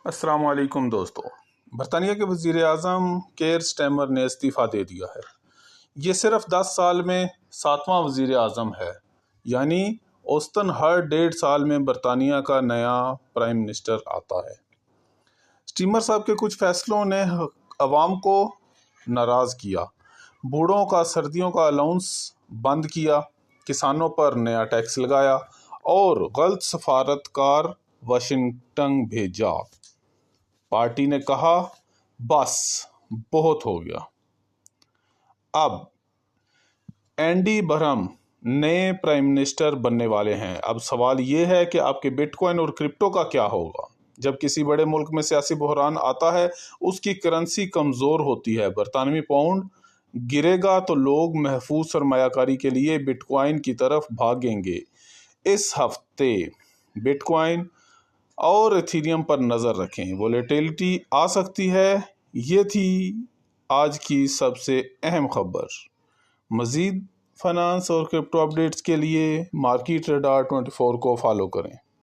السلام علیکم دوستو۔ برطانیہ کے وزیر اعظم کیئر سٹارمر نے استعفیٰ دے دیا ہے۔ یہ صرف 10 سال میں 7واں وزیر اعظم ہے، یعنی اوسطاً ہر 1.5 سال میں برطانیہ کا نیا پرائم منسٹر آتا ہے۔ سٹارمر صاحب کے کچھ فیصلوں نے عوام کو ناراض کیا۔ بوڑھوں کا سردیوں کا الاؤنس بند کیا، کسانوں پر نیا ٹیکس لگایا اور غلط سفارتکار واشنگٹن بھیجا۔ پارٹی نے کہا بس بہت ہو گیا۔ اب اینڈی برہم نئے پرائم منسٹر بننے والے ہیں۔ اب سوال یہ ہے کہ آپ کے بٹ کوائن اور کرپٹو کا کیا ہوگا؟ جب کسی بڑے ملک میں سیاسی بحران آتا ہے، اس کی کرنسی کمزور ہوتی ہے۔ برطانوی پاؤنڈ گرے گا تو لوگ محفوظ سرمایہ کاری کے لیے بٹ کوائن کی طرف بھاگیں گے۔ اس ہفتے بٹ کوائن اور ایتھیریم پر نظر رکھیں، وولیٹیلٹی آ سکتی ہے۔ یہ تھی آج کی سب سے اہم خبر۔ مزید فائنانس اور کرپٹو اپڈیٹس کے لیے مارکیٹ ریڈار 24 کو فالو کریں۔